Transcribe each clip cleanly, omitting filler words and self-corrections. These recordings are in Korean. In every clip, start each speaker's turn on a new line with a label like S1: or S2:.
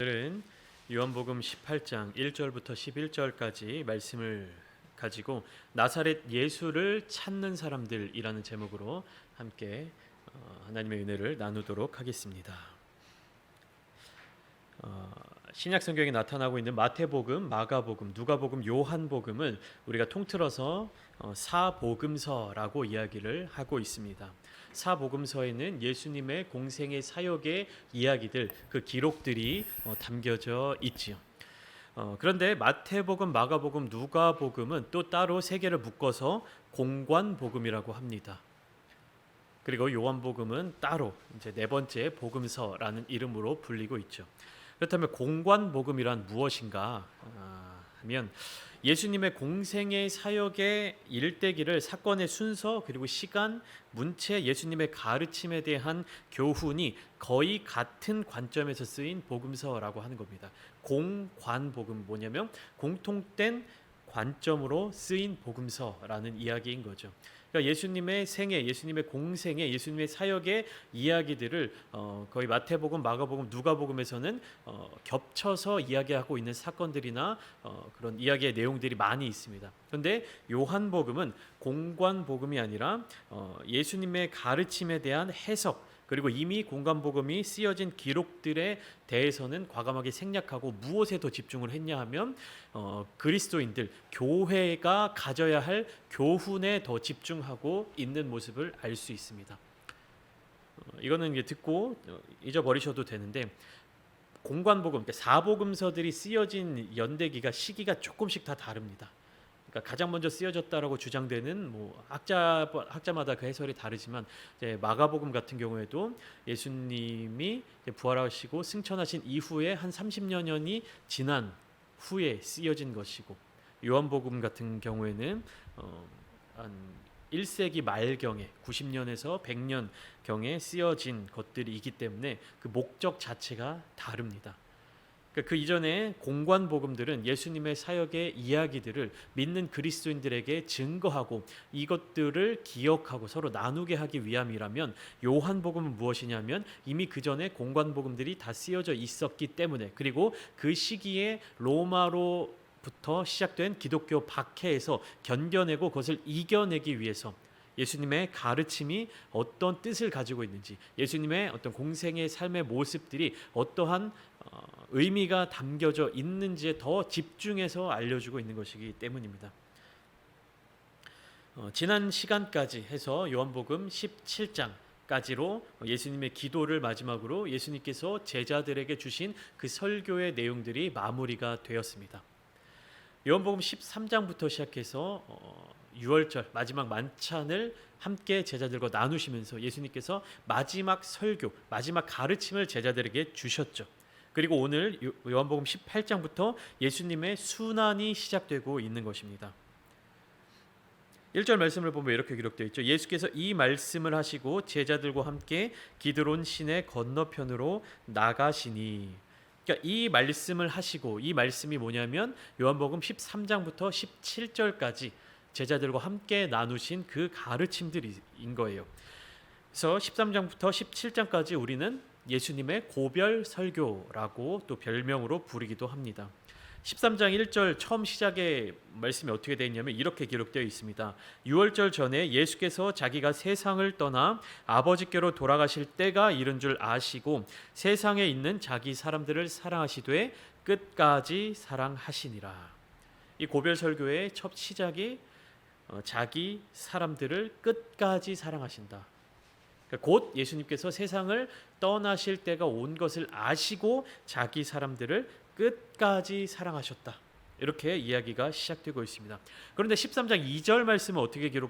S1: 오늘은 요한복음 18장 1절부터 11절까지 말씀을 가지고 나사렛 예수를 찾는 사람들이라는 제목으로 함께 하나님의 은혜를 나누도록 하겠습니다. 신약 성경에 나타나고 있는 마태복음, 마가복음, 누가복음, 요한복음을 우리가 통틀어서 사복음서라고 이야기를 하고 있습니다. 사복음서에는 예수님의 공생의 사역의 이야기들, 그 기록들이 담겨져 있지요. 그런데 마태복음, 마가복음, 누가복음은 또 따로 세 개를 묶어서 공관복음이라고 합니다. 그리고 요한복음은 따로 이제 네 번째 복음서라는 이름으로 불리고 있죠. 그렇다면 공관복음이란 무엇인가 하면 예수님의 공생의 사역의 일대기를 사건의 순서 그리고 시간, 문체, 예수님의 가르침에 대한 교훈이 거의 같은 관점에서 쓰인 복음서라고 하는 겁니다. 공관복음 뭐냐면 공통된 관점으로 쓰인 복음서라는 이야기인 거죠. 그러니까 예수님의 생애, 예수님의 공생애, 예수님의 사역의 이야기들을 거의 마태복음, 마가복음, 누가복음에서는 겹쳐서 이야기하고 있는 사건들이나 그런 이야기의 내용들이 많이 있습니다. 그런데 요한복음은 공관복음이 아니라 예수님의 가르침에 대한 해석, 그리고 이미 공관복음이 쓰여진 기록들에 대해서는 과감하게 생략하고 무엇에 더 집중을 했냐 하면 그리스도인들, 교회가 가져야 할 교훈에 더 집중하고 있는 모습을 알 수 있습니다. 이거는 이제 듣고 잊어버리셔도 되는데 공관복음, 그러니까 사복음서들이 쓰여진 연대기가 시기가 조금씩 다 다릅니다. 그러니까 가장 먼저 쓰여졌다라고 주장되는 학자마다 그 해설이 다르지만 이제 마가복음 같은 경우에도 예수님이 부활하시고 승천하신 이후에 한 30여년이 지난 후에 쓰여진 것이고, 요한복음 같은 경우에는 한 1세기 말경에 90년에서 100년경에 쓰여진 것들이기 때문에 그 목적 자체가 다릅니다. 그 이전에 공관복음들은 예수님의 사역의 이야기들을 믿는 그리스도인들에게 증거하고 이것들을 기억하고 서로 나누게 하기 위함이라면, 요한복음은 무엇이냐면 이미 그 전에 공관복음들이 다 쓰여져 있었기 때문에, 그리고 그 시기에 로마로부터 시작된 기독교 박해에서 견뎌내고 그것을 이겨내기 위해서 예수님의 가르침이 어떤 뜻을 가지고 있는지, 예수님의 어떤 공생의 삶의 모습들이 어떠한 의미가 담겨져 있는지에 더 집중해서 알려주고 있는 것이기 때문입니다. 지난 시간까지 해서 요한복음 17장까지로 예수님의 기도를 마지막으로 예수님께서 제자들에게 주신 그 설교의 내용들이 마무리가 되었습니다. 요한복음 13장부터 시작해서 유월절 마지막 만찬을 함께 제자들과 나누시면서 예수님께서 마지막 설교, 마지막 가르침을 제자들에게 주셨죠. 그리고 오늘 요한복음 18장부터 예수님의 순환이 시작되고 있는 것입니다. 1절 말씀을 보면 이렇게 기록되어 있죠. 예수께서 이 말씀을 하시고 제자들과 함께 기드론 시내 건너편으로 나가시니. 그러니까 이 말씀을 하시고, 이 말씀이 뭐냐면 요한복음 13장부터 17절까지 제자들과 함께 나누신 그 가르침들인 거예요. 그래서 13장부터 17장까지 우리는 예수님의 고별 설교라고 또 별명으로 부르기도 합니다. 13장 1절 처음 시작의 말씀이 어떻게 되어 있냐면 이렇게 기록되어 있습니다. 유월절 전에 예수께서 자기가 세상을 떠나 아버지께로 돌아가실 때가 이른 줄 아시고 세상에 있는 자기 사람들을 사랑하시되 끝까지 사랑하시니라. 이 고별 설교의 첫 시작이 자기 사람들을 끝까지 사랑하신다. 곧 예수님께서 세상을 떠나실 때가 온 것을 아시고 자기 사람들을 끝까지 사랑하셨다. 이렇게 이야기가 시작되고 있습니다. 그런데 13장 2절 말씀은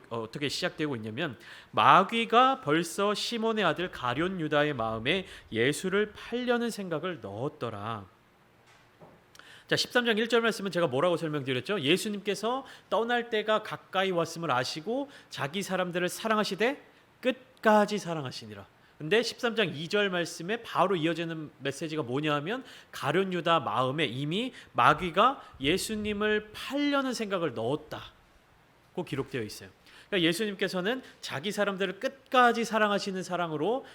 S1: 어떻게 시작되고 있냐면 마귀가 벌써 시몬의 아들 가룟 유다의 마음에 예수를 팔려는 생각을 넣었더라. 자, 13장 1절 말씀은 제가 뭐라고 설명드렸죠? 예수님께서 떠날 때가 가까이 왔음을 아시고 자기 사람들을 사랑하시되 끝까지 사랑하시니라. 근데 13장 2절 말씀에 바로 이어지는 메시지가 뭐냐 하면 가룟 유다 마음에 이미 마귀가 예수님을 팔려는 생각을 넣었다고 기록되어 있어요. 그러니까 예수님께서는 자기 사람들을 끝까지 사랑하시는 사랑으로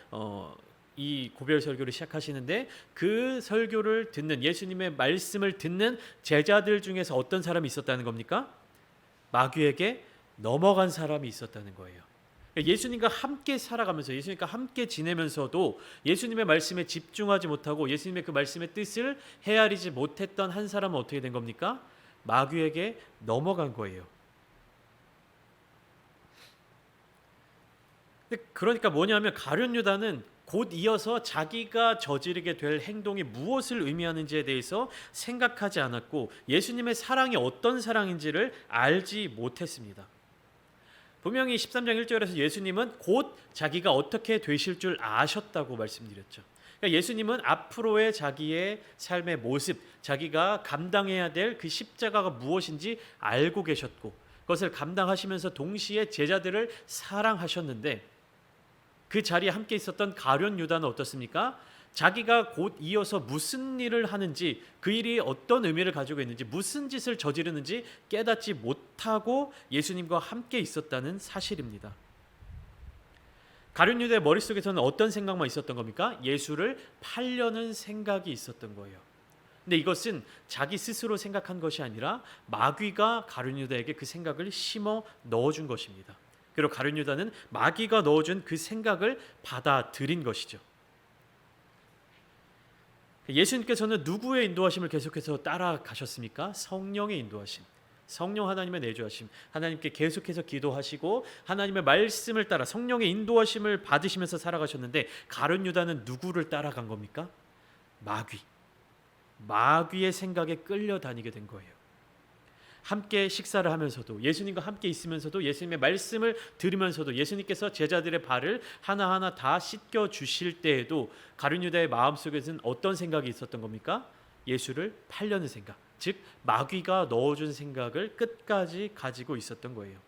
S1: 이 고별 설교를 시작하시는데 그 설교를 듣는 예수님의 말씀을 듣는 제자들 중에서 어떤 사람이 있었다는 겁니까? 마귀에게 넘어간 사람이 있었다는 거예요. 예수님과 함께 살아가면서 예수님과 함께 지내면서도 예수님의 말씀에 집중하지 못하고 예수님의 그 말씀의 뜻을 헤아리지 못했던 한 사람은 어떻게 된 겁니까? 마귀에게 넘어간 거예요. 그러니까 뭐냐면 가룟 유다는 곧 이어서 자기가 저지르게 될 행동이 무엇을 의미하는지에 대해서 생각하지 않았고 예수님의 사랑이 어떤 사랑인지를 알지 못했습니다. 분명히 13장 1절에서 예수님은 곧 자기가 어떻게 되실 줄 아셨다고 말씀드렸죠. 그러니까 예수님은 앞으로의 자기의 삶의 모습, 자기가 감당해야 될 그 십자가가 무엇인지 알고 계셨고 그것을 감당하시면서 동시에 제자들을 사랑하셨는데 그 자리에 함께 있었던 가룟 유다는 어떻습니까? 자기가 곧 이어서 무슨 일을 하는지 그 일이 어떤 의미를 가지고 있는지 무슨 짓을 저지르는지 깨닫지 못하고 예수님과 함께 있었다는 사실입니다. 가룟 유다의 머릿속에서는 어떤 생각만 있었던 겁니까? 예수를 팔려는 생각이 있었던 거예요. 근데 이것은 자기 스스로 생각한 것이 아니라 마귀가 가룟 유다에게 그 생각을 심어 넣어준 것입니다. 그리고 가룟 유다는 마귀가 넣어준 그 생각을 받아들인 것이죠. 예수님께서는 누구의 인도하심을 계속해서 따라가셨습니까? 성령의 인도하심, 성령 하나님의 내주하심, 하나님께 계속해서 기도하시고 하나님의 말씀을 따라 성령의 인도하심을 받으시면서 살아가셨는데 가룟 유다는 누구를 따라간 겁니까? 마귀의 생각에 끌려다니게 된 거예요. 함께 식사를 하면서도 예수님과 함께 있으면서도 예수님의 말씀을 들으면서도 예수님께서 제자들의 발을 하나하나 다 씻겨 주실 때에도 가룟 유다의 마음속에는 어떤 생각이 있었던 겁니까? 예수를 팔려는 생각, 즉 마귀가 넣어준 생각을 끝까지 가지고 있었던 거예요.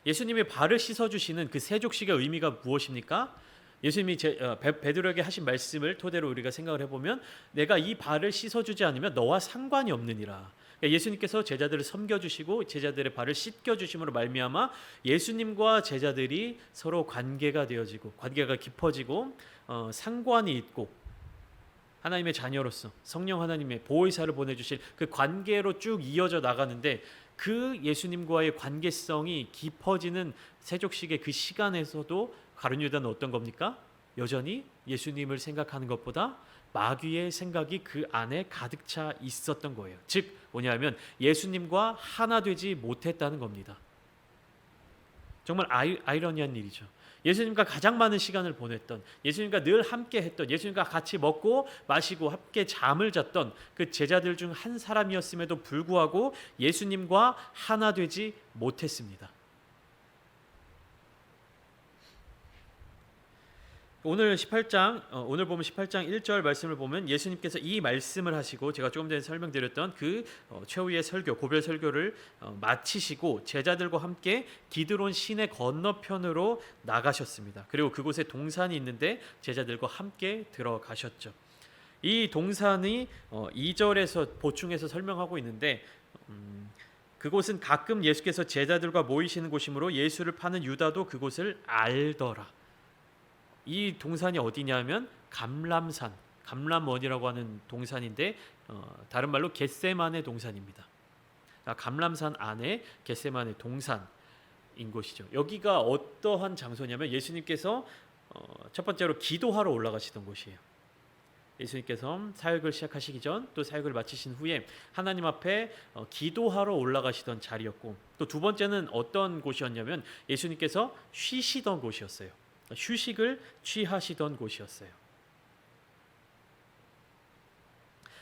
S1: 예수님이 발을 씻어주시는 그 세족식의 의미가 무엇입니까? 예수님이 베드로에게 하신 말씀을 토대로 우리가 생각을 해보면 내가 이 발을 씻어주지 않으면 너와 상관이 없느니라. 예수님께서 제자들을 섬겨주시고 제자들의 발을 씻겨주심으로 말미암아 예수님과 제자들이 서로 관계가 되어지고 관계가 깊어지고 상관이 있고 하나님의 자녀로서 성령 하나님의 보혜사를 보내주실 그 관계로 쭉 이어져 나가는데 그 예수님과의 관계성이 깊어지는 세족식의 그 시간에서도 가룟 유다는 어떤 겁니까? 여전히 예수님을 생각하는 것보다 마귀의 생각이 그 안에 가득 차 있었던 거예요. 즉 뭐냐면 예수님과 하나 되지 못했다는 겁니다. 정말 아이러니한 일이죠. 예수님과 가장 많은 시간을 보냈던, 예수님과 늘 함께 했던, 예수님과 같이 먹고 마시고 함께 잠을 잤던 그 제자들 중 한 사람이었음에도 불구하고 예수님과 하나 되지 못했습니다. 오늘 보면 18장 1절 말씀을 보면 예수님께서 이 말씀을 하시고 제가 조금 전에 설명드렸던 그 최후의 설교, 고별 설교를 마치시고 제자들과 함께 기드론 시내 건너편으로 나가셨습니다. 그리고 그곳에 동산이 있는데 제자들과 함께 들어가셨죠. 이 동산이 2절에서 보충해서 설명하고 있는데 그곳은 가끔 예수께서 제자들과 모이시는 곳이므로 예수를 파는 유다도 그곳을 알더라. 이 동산이 어디냐면 감람산, 감람원이라고 하는 동산인데 다른 말로 겟세마네 동산입니다. 감람산 안에 겟세마네 동산인 곳이죠. 여기가 어떠한 장소냐면 예수님께서 첫 번째로 기도하러 올라가시던 곳이에요. 예수님께서 사역을 시작하시기 전 또 사역을 마치신 후에 하나님 앞에 기도하러 올라가시던 자리였고 또 두 번째는 어떤 곳이었냐면 예수님께서 쉬시던 곳이었어요. 휴식을 취하시던 곳이었어요.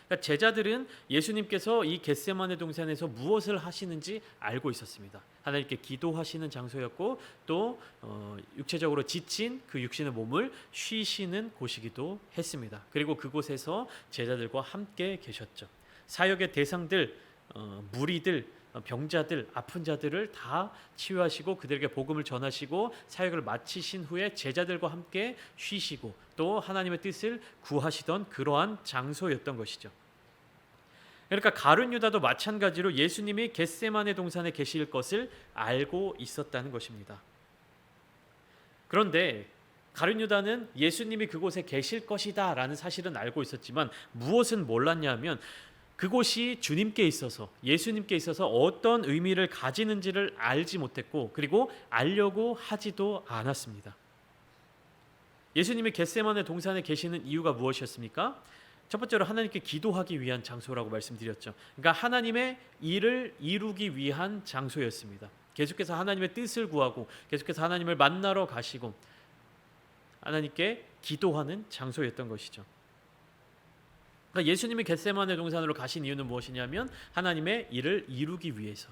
S1: 그러니까 제자들은 예수님께서 이 겟세마네 동산에서 무엇을 하시는지 알고 있었습니다. 하나님께 기도하시는 장소였고 또 육체적으로 지친 그 육신의 몸을 쉬시는 곳이기도 했습니다. 그리고 그곳에서 제자들과 함께 계셨죠. 사역의 대상들, 무리들, 병자들, 아픈 자들을 다 치유하시고 그들에게 복음을 전하시고 사역을 마치신 후에 제자들과 함께 쉬시고 또 하나님의 뜻을 구하시던 그러한 장소였던 것이죠. 그러니까 가룟 유다도 마찬가지로 예수님이 겟세마네 동산에 계실 것을 알고 있었다는 것입니다. 그런데 가룟 유다는 예수님이 그곳에 계실 것이다라는 사실은 알고 있었지만 무엇은 몰랐냐면 그곳이 주님께 있어서 예수님께 있어서 어떤 의미를 가지는지를 알지 못했고 그리고 알려고 하지도 않았습니다. 예수님이 겟세마네 동산에 계시는 이유가 무엇이었습니까? 첫 번째로 하나님께 기도하기 위한 장소라고 말씀드렸죠. 그러니까 하나님의 일을 이루기 위한 장소였습니다. 계속해서 하나님의 뜻을 구하고 계속해서 하나님을 만나러 가시고 하나님께 기도하는 장소였던 것이죠. 그러니까 예수님이 겟세마네 동산으로 가신 이유는 무엇이냐면 하나님의 일을 이루기 위해서.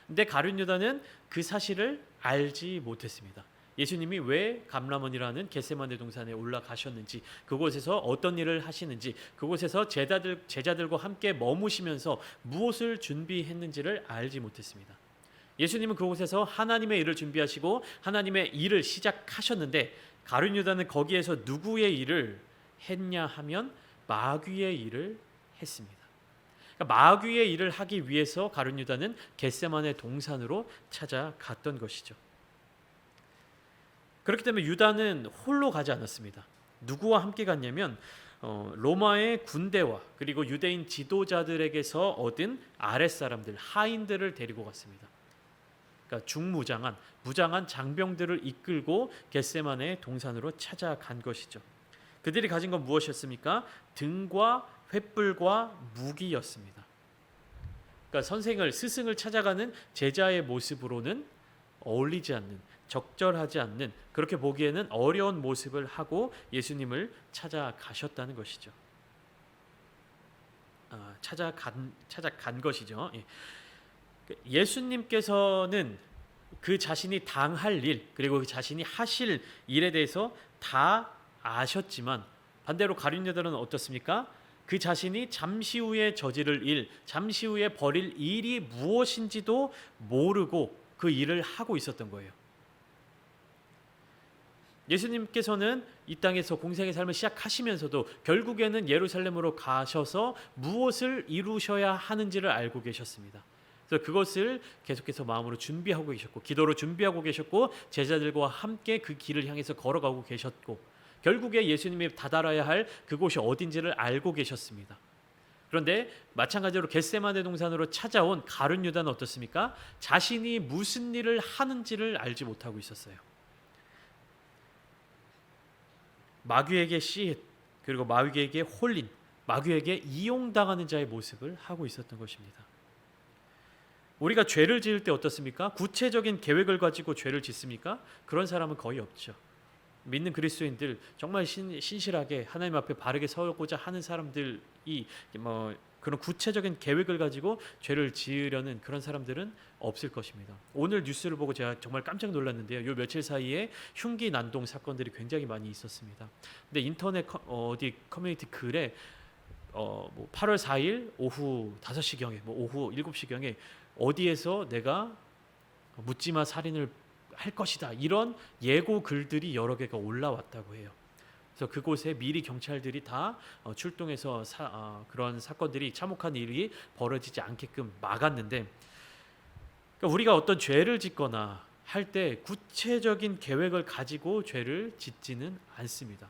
S1: 근데 가룟 유다는 그 사실을 알지 못했습니다. 예수님이 왜 감람원이라는 겟세마네 동산에 올라가셨는지, 그곳에서 어떤 일을 하시는지, 그곳에서 제자들과 함께 머무시면서 무엇을 준비했는지를 알지 못했습니다. 예수님은 그곳에서 하나님의 일을 준비하시고 하나님의 일을 시작하셨는데 가룟 유다는 거기에서 누구의 일을 했냐 하면 마귀의 일을 했습니다. 그러니까 마귀의 일을 하기 위해서 가룟 유다는 겟세마네 동산으로 찾아갔던 것이죠. 그렇기 때문에 유다는 홀로 가지 않았습니다. 누구와 함께 갔냐면 로마의 군대와 그리고 유대인 지도자들에게서 얻은 아랫사람들, 하인들을 데리고 갔습니다. 그러니까 무장한 장병들을 이끌고 겟세마네 동산으로 찾아간 것이죠. 그들이 가진 건 무엇이었습니까? 등과 횃불과 무기였습니다. 그러니까 스승을 찾아가는 제자의 모습으로는 어울리지 않는, 적절하지 않는, 그렇게 보기에는 어려운 모습을 하고 예수님을 찾아가셨다는 것이죠. 찾아간 것이죠. 예수님께서는 그 자신이 당할 일 그리고 그 자신이 하실 일에 대해서 다 아셨지만 반대로 가룟 유다는 어떻습니까? 그 자신이 잠시 후에 저지를 일, 잠시 후에 벌일 일이 무엇인지도 모르고 그 일을 하고 있었던 거예요. 예수님께서는 이 땅에서 공생의 삶을 시작하시면서도 결국에는 예루살렘으로 가셔서 무엇을 이루셔야 하는지를 알고 계셨습니다. 그래서 그것을 계속해서 마음으로 준비하고 계셨고 기도로 준비하고 계셨고 제자들과 함께 그 길을 향해서 걸어가고 계셨고 결국에 예수님이 다다라야 할 그곳이 어딘지를 알고 계셨습니다. 그런데 마찬가지로 겟세마네 동산으로 찾아온 가룟 유다는 어떻습니까? 자신이 무슨 일을 하는지를 알지 못하고 있었어요. 마귀에게 씨앗 그리고 마귀에게 홀린 마귀에게 이용당하는 자의 모습을 하고 있었던 것입니다. 우리가 죄를 지을 때 어떻습니까? 구체적인 계획을 가지고 죄를 짓습니까? 그런 사람은 거의 없죠. 믿는 그리스도인들 정말 신실하게 하나님 앞에 바르게 서고자 하는 사람들이 그런 구체적인 계획을 가지고 죄를 지으려는 그런 사람들은 없을 것입니다. 오늘 뉴스를 보고 제가 정말 깜짝 놀랐는데요. 요 며칠 사이에 흉기 난동 사건들이 굉장히 많이 있었습니다. 근데 인터넷 커뮤니티 글에 8월 4일 오후 5시경에 오후 7시경에 어디에서 내가 묻지마 살인을 할 것이다 이런 예고 글들이 여러 개가 올라왔다고 해요. 그래서 그곳에 미리 경찰들이 다 출동해서 그런 사건들이 참혹한 일이 벌어지지 않게끔 막았는데 그러니까 우리가 어떤 죄를 짓거나 할 때 구체적인 계획을 가지고 죄를 짓지는 않습니다.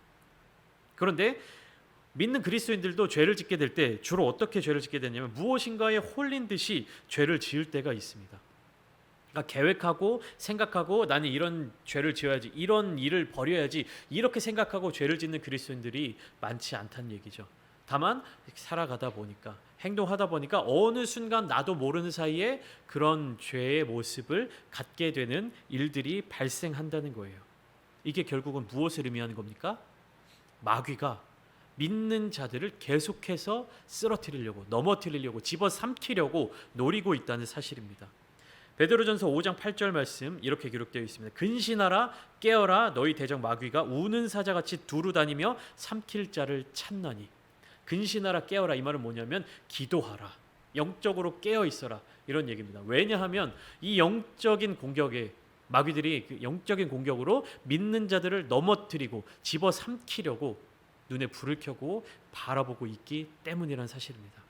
S1: 그런데 믿는 그리스도인들도 죄를 짓게 될 때 주로 어떻게 죄를 짓게 되냐면 무엇인가에 홀린 듯이 죄를 지을 때가 있습니다. 그러니까 계획하고 생각하고 나는 이런 죄를 지어야지 이런 일을 벌여야지 이렇게 생각하고 죄를 짓는 그리스도인들이 많지 않다는 얘기죠. 다만 살아가다 보니까 행동하다 보니까 어느 순간 나도 모르는 사이에 그런 죄의 모습을 갖게 되는 일들이 발생한다는 거예요. 이게 결국은 무엇을 의미하는 겁니까? 마귀가 믿는 자들을 계속해서 쓰러뜨리려고 넘어뜨리려고 집어삼키려고 노리고 있다는 사실입니다. 베드로전서 5장 8절 말씀 이렇게 기록되어 있습니다. 근신하라 깨어라 너희 대적 마귀가 우는 사자같이 두루 다니며 삼킬 자를 찾나니. 근신하라 깨어라 이 말은 뭐냐면 기도하라 영적으로 깨어 있어라 이런 얘기입니다. 왜냐하면 이 영적인 공격에 마귀들이 그 영적인 공격으로 믿는 자들을 넘어뜨리고 집어삼키려고 눈에 불을 켜고 바라보고 있기 때문이라는 사실입니다.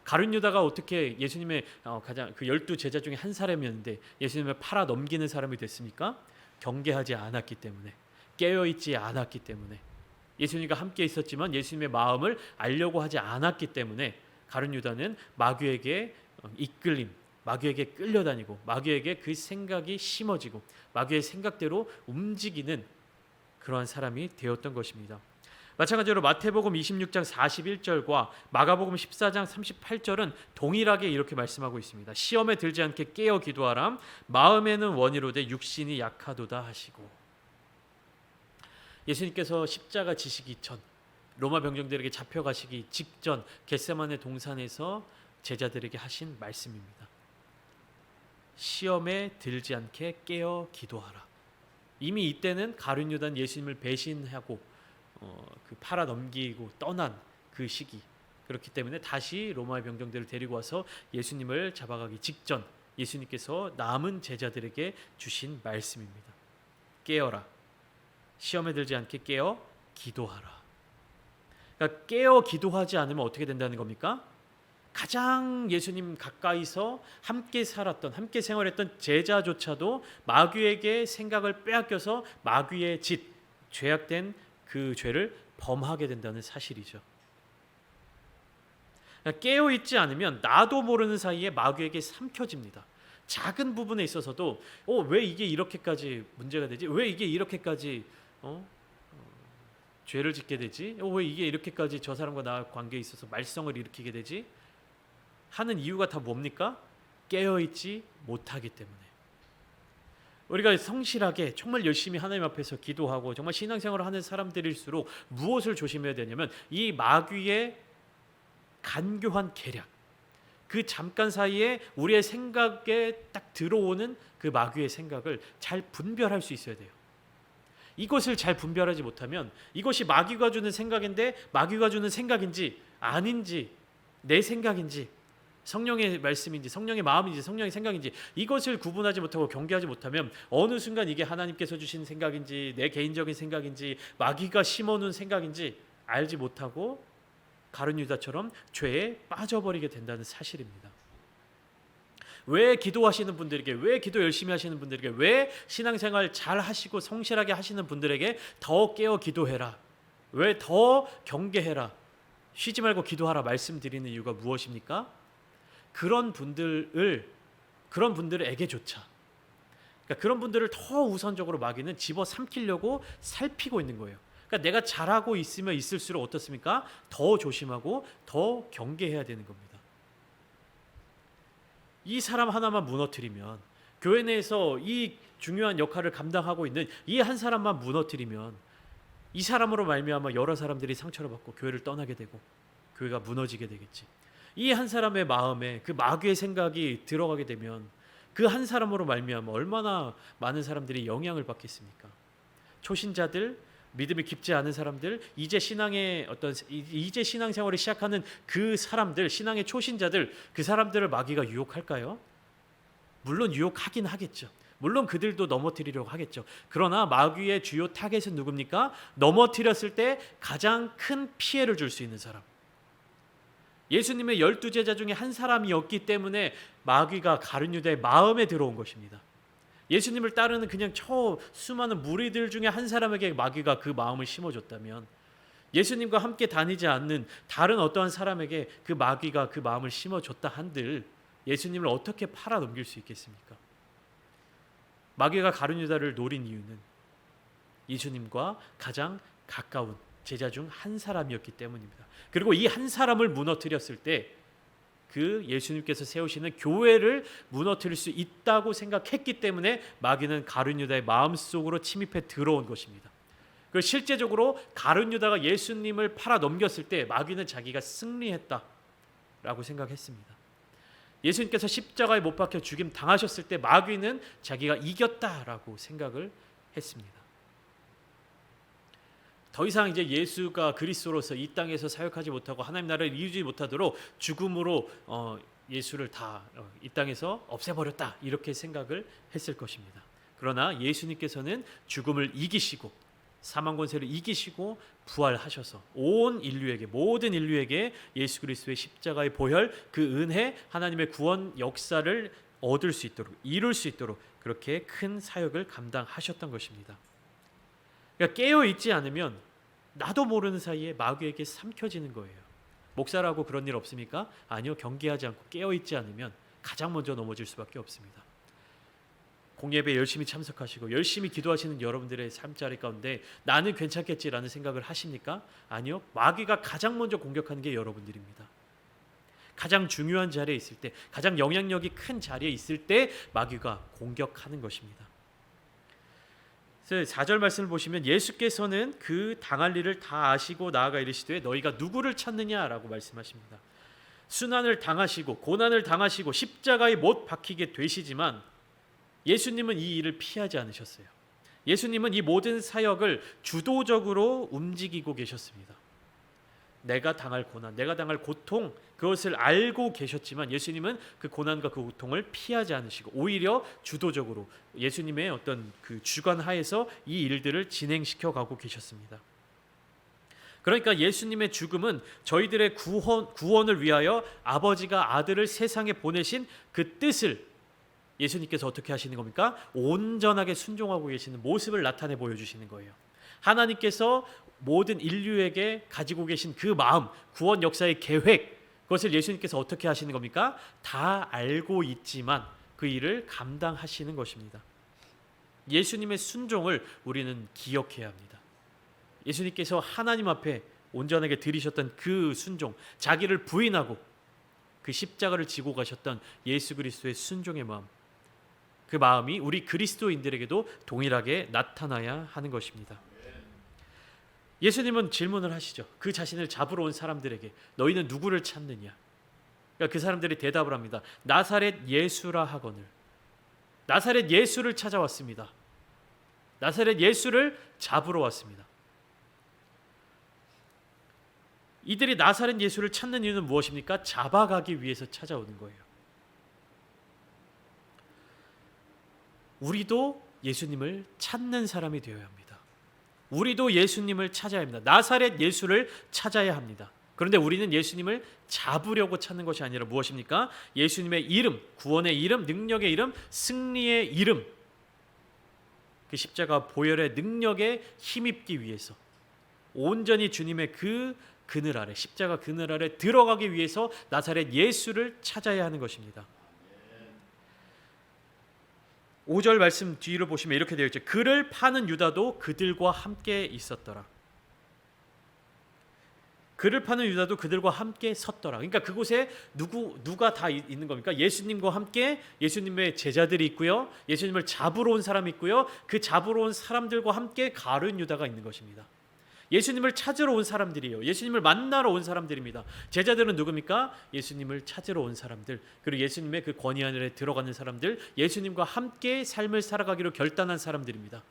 S1: 가룟 유다가 어떻게 예수님의 가장 그 12 제자 중에 한 사람이었는데 예수님을 팔아 넘기는 사람이 됐습니까? 경계하지 않았기 때문에 깨어있지 않았기 때문에, 예수님과 함께 있었지만 예수님의 마음을 알려고 하지 않았기 때문에 가룟 유다는 마귀에게 이끌림, 마귀에게 끌려다니고 마귀에게 그 생각이 심어지고 마귀의 생각대로 움직이는 그러한 사람이 되었던 것입니다. 마찬가지로 마태복음 26장 41절과 마가복음 14장 38절은 동일하게 이렇게 말씀하고 있습니다. 시험에 들지 않게 깨어 기도하라. 마음에는 원이로되 육신이 약하도다 하시고. 예수님께서 십자가 지시기 전, 로마 병정들에게 잡혀가시기 직전 겟세마네 동산에서 제자들에게 하신 말씀입니다. 시험에 들지 않게 깨어 기도하라. 이미 이때는 가룟 유다는 예수님을 배신하고 그 팔아 넘기고 떠난 그 시기, 그렇기 때문에 다시 로마의 병정들을 데리고 와서 예수님을 잡아가기 직전 예수님께서 남은 제자들에게 주신 말씀입니다. 깨어라. 시험에 들지 않게 깨어 기도하라. 그러니까 깨어 기도하지 않으면 어떻게 된다는 겁니까? 가장 예수님 가까이서 함께 살았던, 함께 생활했던 제자조차도 마귀에게 생각을 빼앗겨서 마귀의 짓, 죄악된 그 죄를 범하게 된다는 사실이죠. 그러니까 깨어있지 않으면 나도 모르는 사이에 마귀에게 삼켜집니다. 작은 부분에 있어서도 왜 이게 이렇게까지 문제가 되지? 왜 이게 이렇게까지 죄를 짓게 되지? 왜 이게 이렇게까지 저 사람과 나 관계에 있어서 말썽을 일으키게 되지? 하는 이유가 다 뭡니까? 깨어있지 못하기 때문에. 우리가 성실하게 정말 열심히 하나님 앞에서 기도하고 정말 신앙생활을 하는 사람들일수록 무엇을 조심해야 되냐면 이 마귀의 간교한 계략, 그 잠깐 사이에 우리의 생각에 딱 들어오는 그 마귀의 생각을 잘 분별할 수 있어야 돼요. 이것을 잘 분별하지 못하면 이것이 마귀가 주는 생각인데 마귀가 주는 생각인지 아닌지, 내 생각인지 성령의 말씀인지 성령의 마음인지 성령의 생각인지 이것을 구분하지 못하고 경계하지 못하면 어느 순간 이게 하나님께서 주신 생각인지 내 개인적인 생각인지 마귀가 심어놓은 생각인지 알지 못하고 가룟 유다처럼 죄에 빠져버리게 된다는 사실입니다. 왜 기도하시는 분들에게, 왜 기도 열심히 하시는 분들에게, 왜 신앙생활 잘 하시고 성실하게 하시는 분들에게 더 깨어 기도해라, 왜 더 경계해라, 쉬지 말고 기도하라 말씀드리는 이유가 무엇입니까? 그런 분들에게조차, 그러니까 그런 분들을 더 우선적으로 마귀는 집어삼키려고 살피고 있는 거예요. 그러니까 내가 잘하고 있으면 있을수록 어떻습니까? 더 조심하고 더 경계해야 되는 겁니다. 이 사람 하나만 무너뜨리면, 교회 내에서 이 중요한 역할을 감당하고 있는 이 한 사람만 무너뜨리면 이 사람으로 말미암아 여러 사람들이 상처를 받고 교회를 떠나게 되고 교회가 무너지게 되겠지. 이 한 사람의 마음에 그 마귀의 생각이 들어가게 되면 그 한 사람으로 말미암아 얼마나 많은 사람들이 영향을 받겠습니까? 초신자들, 믿음이 깊지 않은 사람들, 이제 신앙생활을 시작하는 그 사람들, 신앙의 초신자들, 그 사람들을 마귀가 유혹할까요? 물론 유혹하긴 하겠죠. 물론 그들도 넘어뜨리려고 하겠죠. 그러나 마귀의 주요 타겟은 누굽니까? 넘어뜨렸을 때 가장 큰 피해를 줄 수 있는 사람. 예수님의 12제자 중에 한 사람이었기 때문에 마귀가 가룟 유다의 마음에 들어온 것입니다. 예수님을 따르는 그냥 수많은 무리들 중에 한 사람에게 마귀가 그 마음을 심어줬다면 예수님과 함께 다니지 않는 다른 어떠한 사람에게 그 마귀가 그 마음을 심어줬다 한들 예수님을 어떻게 팔아 넘길 수 있겠습니까? 마귀가 가룟 유다를 노린 이유는 예수님과 가장 가까운 제자 중 한 사람이었기 때문입니다. 그리고 이 한 사람을 무너뜨렸을 때 그 예수님께서 세우시는 교회를 무너뜨릴 수 있다고 생각했기 때문에 마귀는 가룟 유다의 마음속으로 침입해 들어온 것입니다. 그리고 실제적으로 가룟 유다가 예수님을 팔아 넘겼을 때 마귀는 자기가 승리했다라고 생각했습니다. 예수님께서 십자가에 못 박혀 죽임 당하셨을 때 마귀는 자기가 이겼다라고 생각을 했습니다. 더 이상 이제 예수가 그리스도로서 이 땅에서 사역하지 못하고 하나님 나라를 이루지 못하도록 죽음으로 예수를 다 이 땅에서 없애버렸다 이렇게 생각을 했을 것입니다. 그러나 예수님께서는 죽음을 이기시고 사망 권세를 이기시고 부활하셔서 온 인류에게, 모든 인류에게 예수 그리스도의 십자가의 보혈, 그 은혜, 하나님의 구원 역사를 얻을 수 있도록, 이룰 수 있도록 그렇게 큰 사역을 감당하셨던 것입니다. 그러니까 깨어 있지 않으면 나도 모르는 사이에 마귀에게 삼켜지는 거예요. 목사라고 그런 일 없습니까? 아니요. 경계하지 않고 깨어 있지 않으면 가장 먼저 넘어질 수밖에 없습니다. 공예배 열심히 참석하시고 열심히 기도하시는 여러분들의 삶자리 가운데 나는 괜찮겠지라는 생각을 하십니까? 아니요. 마귀가 가장 먼저 공격하는 게 여러분들입니다. 가장 중요한 자리에 있을 때, 가장 영향력이 큰 자리에 있을 때 마귀가 공격하는 것입니다. 그래서 4절 말씀을 보시면 예수께서는 그 당할 일을 다 아시고 나아가 이르시되 너희가 누구를 찾느냐라고 말씀하십니다. 순환을 당하시고 고난을 당하시고 십자가에 못 박히게 되시지만 예수님은 이 일을 피하지 않으셨어요. 예수님은 이 모든 사역을 주도적으로 움직이고 계셨습니다. 내가 당할 고난, 내가 당할 고통, 그것을 알고 계셨지만 예수님은 그 고난과 그 고통을 피하지 않으시고 오히려 주도적으로 예수님의 어떤 그 주관 하에서 이 일들을 진행시켜 가고 계셨습니다. 그러니까 예수님의 죽음은 저희들의 구원을 위하여 아버지가 아들을 세상에 보내신 그 뜻을 예수님께서 어떻게 하시는 겁니까? 온전하게 순종하고 계시는 모습을 나타내 보여주시는 거예요. 하나님께서 모든 인류에게 가지고 계신 그 마음, 구원 역사의 계획, 그것을 예수님께서 어떻게 하시는 겁니까? 다 알고 있지만 그 일을 감당하시는 것입니다. 예수님의 순종을 우리는 기억해야 합니다. 예수님께서 하나님 앞에 온전하게 드리셨던 그 순종, 자기를 부인하고 그 십자가를 지고 가셨던 예수 그리스도의 순종의 마음, 그 마음이 우리 그리스도인들에게도 동일하게 나타나야 하는 것입니다. 예수님은 질문을 하시죠. 그 자신을 잡으러 온 사람들에게 너희는 누구를 찾느냐? 그러니까 그 사람들이 대답을 합니다. 나사렛 예수라 하거늘. 나사렛 예수를 찾아왔습니다. 나사렛 예수를 잡으러 왔습니다. 이들이 나사렛 예수를 찾는 이유는 무엇입니까? 잡아가기 위해서 찾아오는 거예요. 우리도 예수님을 찾는 사람이 되어야 합니다. 우리도 예수님을 찾아야 합니다. 나사렛 예수를 찾아야 합니다. 그런데 우리는 예수님을 잡으려고 찾는 것이 아니라 무엇입니까? 예수님의 이름, 구원의 이름, 능력의 이름, 승리의 이름, 그 십자가 보혈의 능력에 힘입기 위해서 온전히 주님의 그 그늘 아래, 십자가 그늘 아래 들어가기 위해서 나사렛 예수를 찾아야 하는 것입니다. 5절 말씀 뒤를 보시면 이렇게 되어 있죠. 그를 파는 유다도 그들과 함께 있었더라. 그를 파는 유다도 그들과 함께 섰더라. 그러니까 그곳에 누가 다 있는 겁니까? 예수님과 함께 예수님의 제자들이 있고요. 예수님을 잡으러 온 사람이 있고요. 그 잡으러 온 사람들과 함께 가룟 유다가 있는 것입니다. 예수님을 찾으러 온 사람들이에요. 예수님을 만나러 온 사람들입니다. 제자들은 누굽니까? 예수님을 찾으러 온 사람들, 그리고 예수님의 그 권위 안에 들어가는 사람들, 예수님과 함께 삶을 살아가기로 결단한 사람들입니다.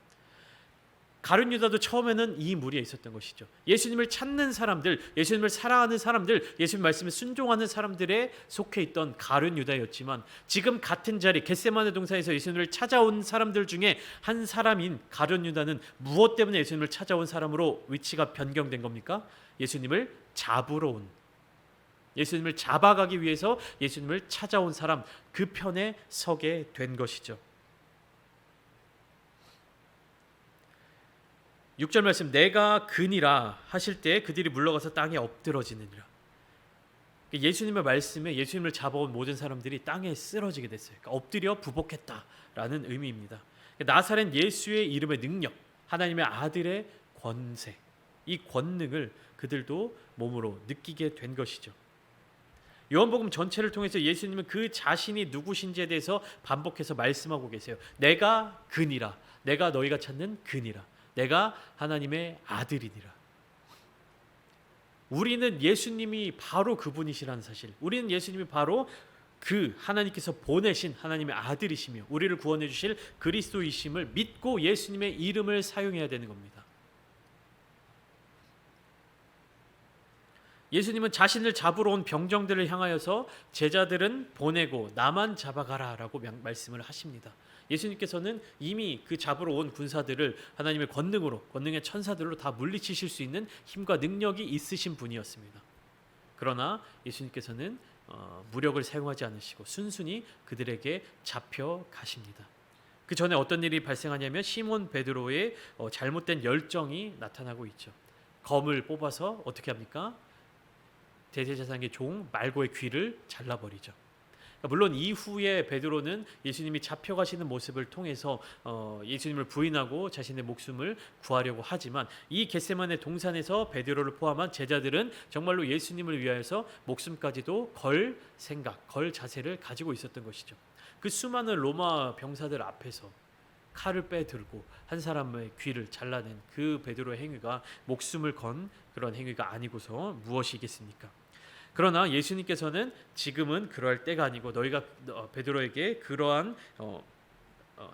S1: 가룟 유다도 처음에는 이 무리에 있었던 것이죠. 예수님을 찾는 사람들, 예수님을 사랑하는 사람들, 예수님 말씀에 순종하는 사람들에 속해 있던 가룟 유다였지만 지금 같은 자리 겟세마네 동산에서 예수님을 찾아온 사람들 중에 한 사람인 가룟 유다는 무엇 때문에 예수님을 찾아온 사람으로 위치가 변경된 겁니까? 예수님을 잡으러 온, 예수님을 잡아가기 위해서 예수님을 찾아온 사람, 그 편에 서게 된 것이죠. 6절 말씀, 내가 그니라 하실 때 그들이 물러가서 땅에 엎드러지느니라. 예수님의 말씀에 예수님을 잡아온 모든 사람들이 땅에 쓰러지게 됐어요. 그러니까 엎드려 부복했다라는 의미입니다. 나사렛 예수의 이름의 능력, 하나님의 아들의 권세, 이 권능을 그들도 몸으로 느끼게 된 것이죠. 요한복음 전체를 통해서 예수님은 그 자신이 누구신지에 대해서 반복해서 말씀하고 계세요. 내가 그니라, 내가 너희가 찾는 그니라, 내가 하나님의 아들이니라. 우리는 예수님이 바로 그분이시라는 사실, 우리는 예수님이 바로 그 하나님께서 보내신 하나님의 아들이시며 우리를 구원해 주실 그리스도이심을 믿고 예수님의 이름을 사용해야 되는 겁니다. 예수님은 자신을 잡으러 온 병정들을 향하여서 제자들은 보내고 나만 잡아가라 라고 말씀을 하십니다. 예수님께서는 이미 그 잡으러 온 군사들을 하나님의 권능으로, 권능의 천사들로 다 물리치실 수 있는 힘과 능력이 있으신 분이었습니다. 그러나 예수님께서는 무력을 사용하지 않으시고 순순히 그들에게 잡혀 가십니다. 그 전에 어떤 일이 발생하냐면 시몬 베드로의 잘못된 열정이 나타나고 있죠. 검을 뽑아서 어떻게 합니까? 대제사장의 종 말고의 귀를 잘라버리죠. 물론 이후에 베드로는 예수님이 잡혀가시는 모습을 통해서 예수님을 부인하고 자신의 목숨을 구하려고 하지만 이 겟세마네 동산에서 베드로를 포함한 제자들은 정말로 예수님을 위하여서 목숨까지도 걸 생각, 걸 자세를 가지고 있었던 것이죠. 그 수많은 로마 병사들 앞에서 칼을 빼들고 한 사람의 귀를 잘라낸 그 베드로의 행위가 목숨을 건 그런 행위가 아니고서 무엇이겠습니까? 그러나 예수님께서는 지금은 그럴 때가 아니고 너희가 베드로에게 그러한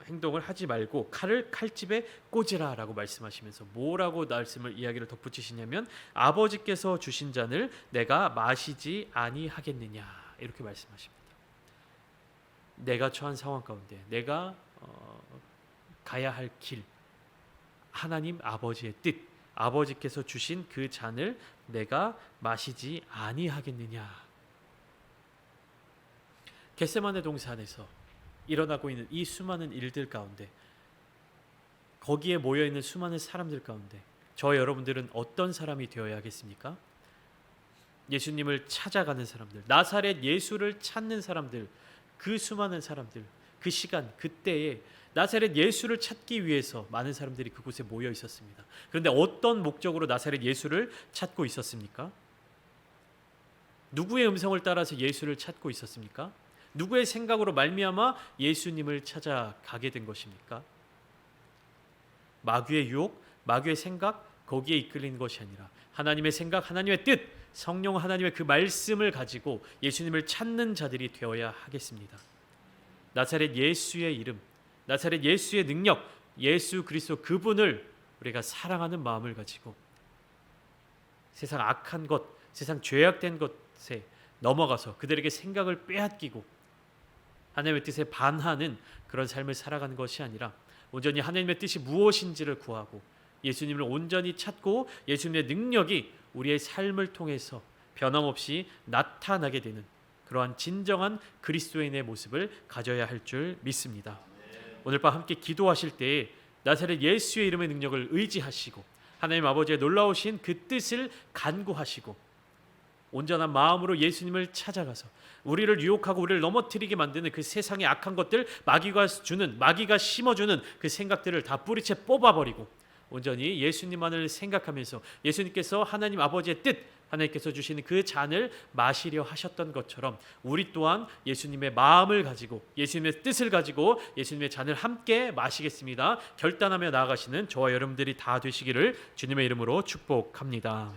S1: 행동을 하지 말고 칼을 칼집에 꽂으라라고 말씀하시면서 뭐라고 이야기를 덧붙이시냐면 아버지께서 주신 잔을 내가 마시지 아니하겠느냐 이렇게 말씀하십니다. 내가 처한 상황 가운데 내가 가야 할 길, 하나님 아버지의 뜻, 아버지께서 주신 그 잔을 내가 마시지 아니하겠느냐. 겟세마네 동산에서 일어나고 있는 이 수많은 일들 가운데, 거기에 모여 있는 수많은 사람들 가운데 저 여러분들은 어떤 사람이 되어야겠습니까? 예수님을 찾아가는 사람들, 나사렛 예수를 찾는 사람들, 그 수많은 사람들, 그 시간, 그때에 나사렛 예수를 찾기 위해서 많은 사람들이 그곳에 모여 있었습니다. 그런데 어떤 목적으로 나사렛 예수를 찾고 있었습니까? 누구의 음성을 따라서 예수를 찾고 있었습니까? 누구의 생각으로 말미암아 예수님을 찾아가게 된 것입니까? 마귀의 유혹, 마귀의 생각, 거기에 이끌리는 것이 아니라 하나님의 생각, 하나님의 뜻, 성령 하나님의 그 말씀을 가지고 예수님을 찾는 자들이 되어야 하겠습니다. 나사렛 예수의 이름, 나사렛 예수의 능력, 예수 그리스도 그분을 우리가 사랑하는 마음을 가지고 세상 악한 것, 세상 죄악된 것에 넘어가서 그들에게 생각을 빼앗기고 하나님의 뜻에 반하는 그런 삶을 살아가는 것이 아니라 온전히 하나님의 뜻이 무엇인지를 구하고 예수님을 온전히 찾고 예수님의 능력이 우리의 삶을 통해서 변함없이 나타나게 되는 그러한 진정한 그리스도인의 모습을 가져야 할 줄 믿습니다. 오늘 밤 함께 기도하실 때에 나사렛 예수의 이름의 능력을 의지하시고 하나님 아버지의 놀라우신 그 뜻을 간구하시고 온전한 마음으로 예수님을 찾아가서 우리를 유혹하고 우리를 넘어뜨리게 만드는 그 세상의 악한 것들, 마귀가 심어주는 그 생각들을 다 뿌리채 뽑아버리고 온전히 예수님만을 생각하면서 예수님께서 하나님 아버지의 뜻, 하나님께서 주시는 그 잔을 마시려 하셨던 것처럼 우리 또한 예수님의 마음을 가지고 예수님의 뜻을 가지고 예수님의 잔을 함께 마시겠습니다. 결단하며 나아가시는 저와 여러분들이 다 되시기를 주님의 이름으로 축복합니다.